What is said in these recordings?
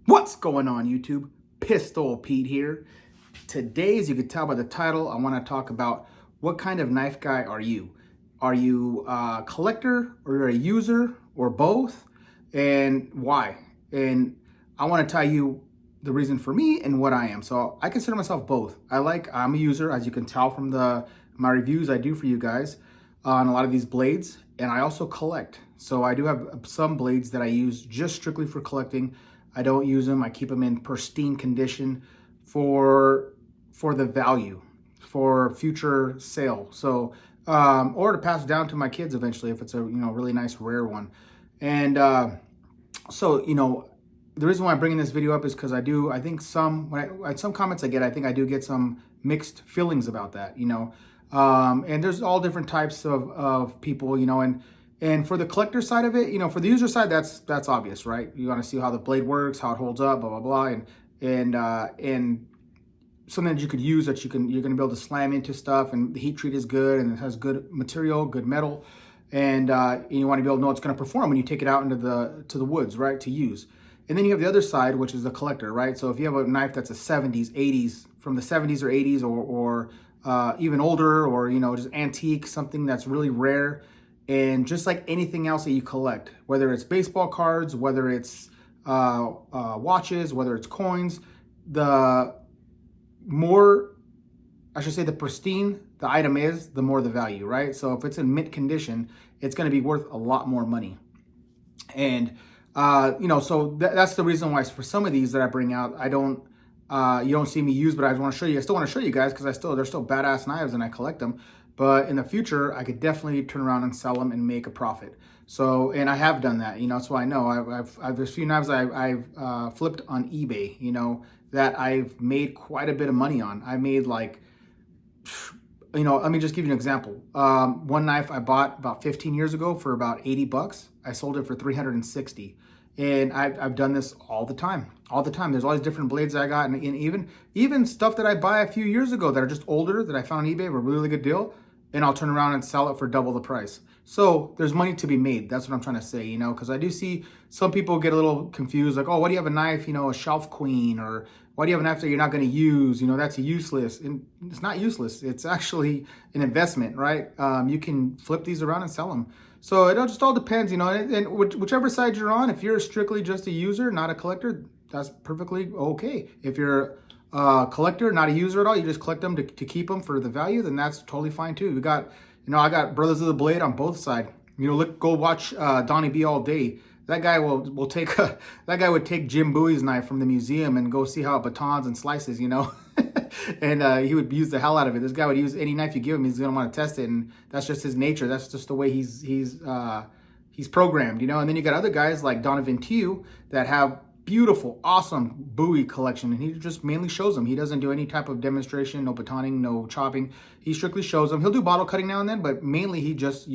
What's going on, YouTube? Pistol Pete here. Today, as you can tell by the title, I want to talk about what kind of knife guy are you? Are you a collector or you're a user or both? And why? And I want to tell you the reason for me and what I am. So I consider myself both. I'm a user, as you can tell from my reviews I do for you guys on a lot of these blades, and I also collect. So I do have some blades that I use just strictly for collecting. I don't use them. I keep them in pristine condition for the value, for future sale. So, or to pass down to my kids eventually if it's a really nice rare one. And so the reason why I'm bringing this video up is because I think some comments I think I do get some mixed feelings about that. And there's all different types of people, and for the collector side of it, for the user side, that's obvious, right? You want to see how the blade works, how it holds up, blah, blah, blah. And something that you could use that you're going to be able to slam into stuff, and the heat treat is good and it has good material, good metal. And you want to be able to know it's going to perform when you take it out into the woods, right? To use. And then you have the other side, which is the collector, right? So if you have a knife that's a 70s, 80s, from the 70s or 80s or even older, or, just antique, something that's really rare. And just like anything else that you collect, whether it's baseball cards, whether it's watches, whether it's coins, the more, I should say, the pristine the item is, the more the value, right? So if it's in mint condition, it's going to be worth a lot more money. And, so that's the reason why for some of these that I bring out, you don't see me use, but I want to show you. I still want to show you guys because they're still badass knives and I collect them. But in the future, I could definitely turn around and sell them and make a profit. So, and I have done that, so I know there's a few knives I've flipped on eBay, that I've made quite a bit of money on. I made let me just give you an example. One knife I bought about 15 years ago for about 80 bucks. I sold it for 360. And I've done this all the time. There's all these different blades I got, and even stuff that I buy a few years ago that are just older that I found on eBay were a really good deal, and I'll turn around and sell it for double the price. So there's money to be made. That's what I'm trying to say, because I do see some people get a little confused, like, oh, why do you have a knife, a shelf queen, or why do you have a knife that you're not going to use? That's useless. And it's not useless. It's actually an investment, right? You can flip these around and sell them. So it just all depends, and whichever side you're on. If you're strictly just a user, not a collector, that's perfectly okay. If you're a collector, not a user at all, you just collect them to keep them for the value, then that's totally fine too. We got, I got Brothers of the Blade on both sides. Go watch Donnie B all day. That guy will take that guy would take Jim Bowie's knife from the museum and go see how it batons and slices, and he would use the hell out of it. This guy would use any knife you give him. He's gonna want to test it, and that's just his nature. That's just the way he's programmed, And then you got other guys like Donovan Tew that have beautiful, awesome Bowie collection, and he just mainly shows them. He doesn't do any type of demonstration, no batoning, no chopping. He strictly shows them. He'll do bottle cutting now and then, but mainly he just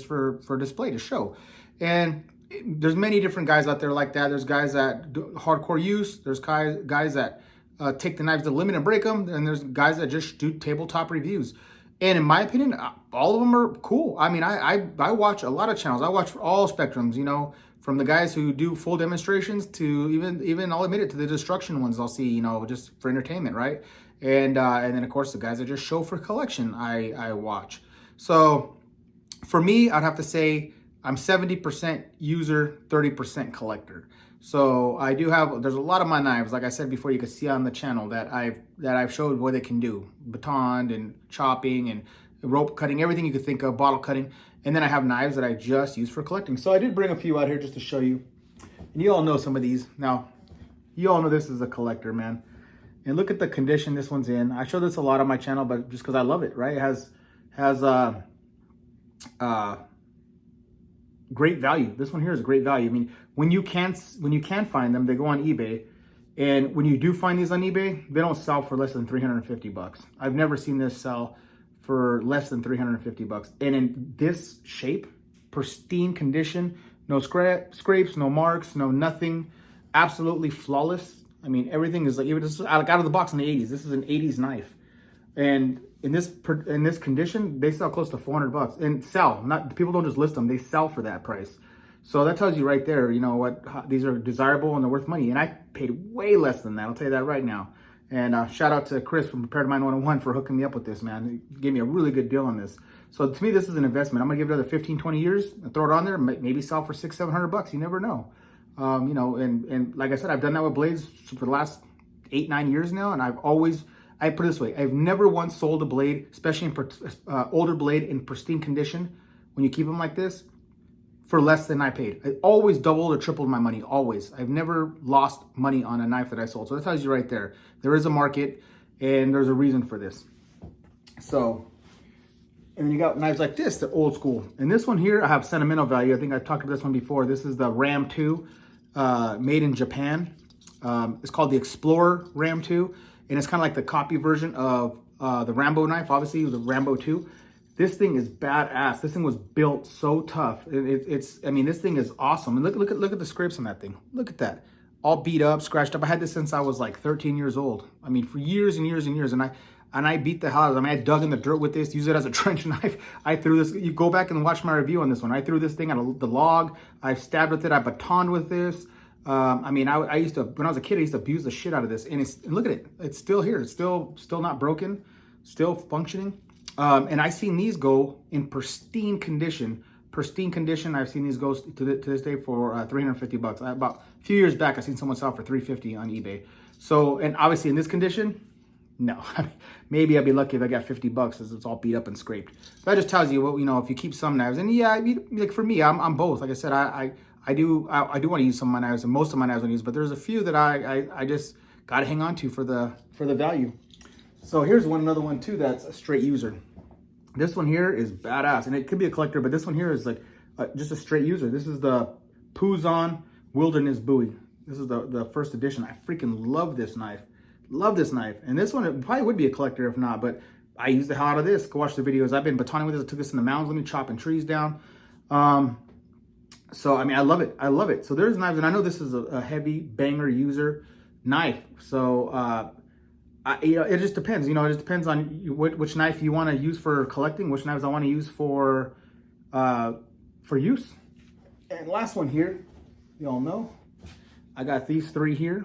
for display, to show. And there's many different guys out there like that. There's guys that do hardcore use. There's guys that take the knives to the limit and break them. And there's guys that just do tabletop reviews. And in my opinion, all of them are cool. I mean, I watch a lot of channels. I watch all spectrums, from the guys who do full demonstrations to even I'll admit it, to the destruction ones I'll see, just for entertainment, right? And then of course the guys that just show for collection I watch. So for me, I'd have to say I'm 70% user, 30% collector. So I do there's a lot of my knives, like I said before, you can see on the channel that I've showed what they can do. Batoned and chopping and rope cutting, everything you could think of, bottle cutting. And then I have knives that I just use for collecting. So I did bring a few out here just to show you. And you all know some of these. Now, you all know this is a collector, man. And look at the condition this one's in. I show this a lot on my channel, but just because I love it, right? It has great value. This one here is great value. I mean, when you can find them, they go on eBay. And when you do find these on eBay, they don't sell for less than 350 bucks. I've never seen this sell for less than 350 bucks. And in this shape, pristine condition, no scrapes, no marks, no nothing, absolutely flawless. I mean, everything is like out of the box in the 80s. This is an 80s knife. And in this condition, they sell close to 400 bucks and sell. Not people don't just list them; they sell for that price. So that tells you right there, you know what, these are desirable and they're worth money. And I paid way less than that. I'll tell you that right now. And shout out to Chris from Prepared Mind 101 for hooking me up with this, man. He gave me a really good deal on this. So to me, this is an investment. I'm gonna give it another 15, 20 years and throw it on there, maybe sell for $600-700. You never know. You know, and like I said, I've done that with blades for the last 8-9 years now. And I put it this way, I've never once sold a blade, especially in older blade in pristine condition, when you keep them like this, for less than I paid. I always doubled or tripled my money, always. I've never lost money on a knife that I sold. So that tells you right there, there is a market and there's a reason for this. So, and then you got knives like this, the old school. And this one here, I have sentimental value. I think I talked about this one before. This is the Ram 2, made in Japan. It's called the Explorer Ram 2. And it's kind of like the copy version of the Rambo knife, obviously, the Rambo 2. This thing is badass. This thing was built so tough. I mean, this thing is awesome. And look at the scrapes on that thing. Look at that. All beat up, scratched up. I had this since I was like 13 years old. I mean, for years and years and years. And I beat the hell out of it. I mean, I dug in the dirt with this, used it as a trench knife. I threw this. You go back and watch my review on this one. I threw this thing at the log. I stabbed with it. I batoned with this. I mean, I used to, when I was a kid, I used to abuse the shit out of this. And look at it. It's still here. It's still not broken, still functioning. And I've seen these go in pristine condition. I've seen these go to this day for $350. About a few years back, I seen someone sell for $350 on eBay. So, and obviously in this condition, no. Maybe I'd be lucky if I got $50 as it's all beat up and scraped. So that just tells you what, you know, if you keep some knives, and yeah, I mean, like for me, I'm both. Like I said, I do want to use some of my knives, and most of my knives I use, but there's a few that I just got to hang on to for the value. So here's another one too that's a straight user. This one here is badass, and it could be a collector, but this one here is like just a straight user. This is the Puzon Wilderness Bowie. This is the first edition. I freaking love this knife. Love this knife. And this one, it probably would be a collector if not, but I use the hell out of this. Go watch the videos. I've been batoning with this. I took this in the mountains with me, chopping trees down. So, I mean, I love it. I love it. So there's knives, and I know this is a heavy banger user knife. So, you know, it just depends. You know, it just depends on which knife you want to use for collecting, which knives I want to use for use. And last one here, you all know, I got these three here.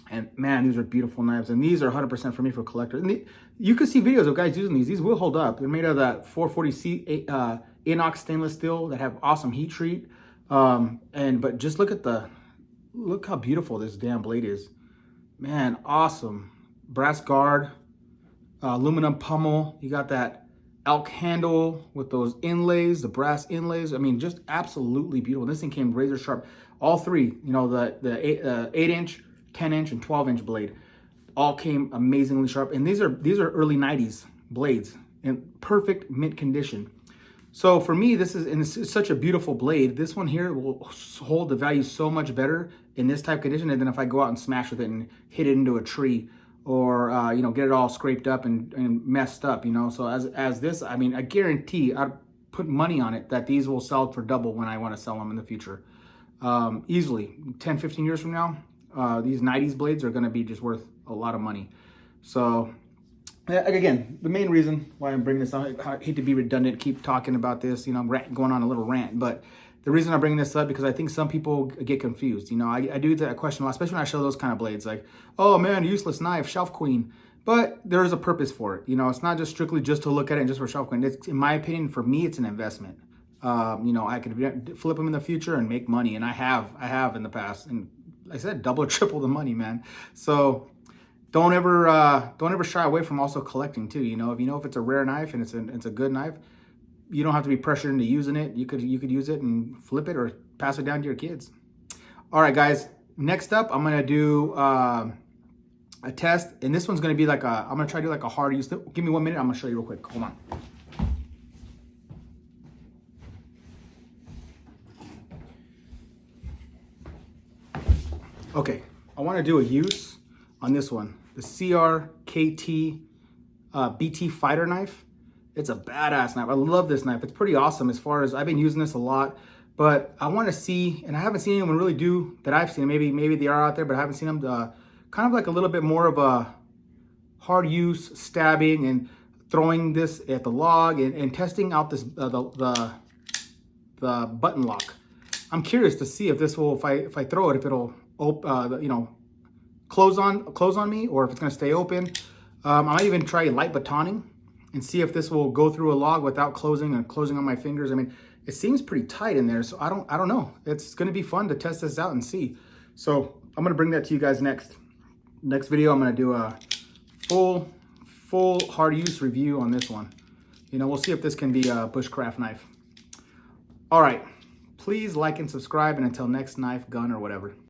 And man, these are beautiful knives. And these are 100% for me for collectors. And you can see videos of guys using these. These will hold up. They're made of that 440C inox stainless steel that have awesome heat treat. But just look how beautiful this damn blade is. Man, awesome. Brass guard, aluminum pummel. You got that elk handle with those inlays, the brass inlays. I mean, just absolutely beautiful. This thing came razor sharp. All three, you know, the 8-inch, 10-inch, and 12-inch blade all came amazingly sharp. And these are early 90s blades in perfect mint condition. So for me, this is such a beautiful blade. This one here will hold the value so much better in this type of condition than if I go out and smash with it and hit it into a tree, or you know, get it all scraped up and messed up, you know. So as this, I mean, I guarantee, I'd put money on it that these will sell for double when I want to sell them in the future. Easily 10-15 years from now, these 90s blades are going to be just worth a lot of money. So again, the main reason why I'm bringing this up, I hate to be redundant, keep talking about this, you know, I'm going on a little rant, but the reason I'm bringing this up because I think some people get confused. You know, I do that question a lot, especially when I show those kind of blades, like, oh man, useless knife, shelf queen. But there is a purpose for it. You know, it's not just strictly just to look at it and just for shelf queen. It's, in my opinion, for me, it's an investment. You know, I could flip them in the future and make money, and I have in the past, and like I said, double or triple the money, man. So don't ever shy away from also collecting too. You know, if it's a rare knife and it's a good knife, you don't have to be pressured into using it. You could use it and flip it or pass it down to your kids. All right, guys. Next up, I'm gonna do a test, and this one's gonna be like I'm gonna try to do like a hard use. Give me 1 minute. I'm gonna show you real quick. Hold on. Okay, I want to do a use on this one, the CRKT BT fighter knife. It's a badass knife. I love this knife. It's pretty awesome as far as I've been using this a lot, but I want to see, and I haven't seen anyone really do that I've seen. Maybe they are out there, but I haven't seen them kind of like a little bit more of a hard use stabbing and throwing this at the log and testing out this the button lock. I'm curious to see if this will, if I throw it, if it'll, you know, close on me, or if it's gonna stay open. I might even try light batoning and see if this will go through a log without closing and closing on my fingers. I mean, it seems pretty tight in there, so I don't know. It's gonna be fun to test this out and see. So I'm gonna bring that to you guys next video. I'm gonna do a full hard use review on this one. You know, we'll see if this can be a bushcraft knife. All right, please like and subscribe, and until next knife, gun, or whatever.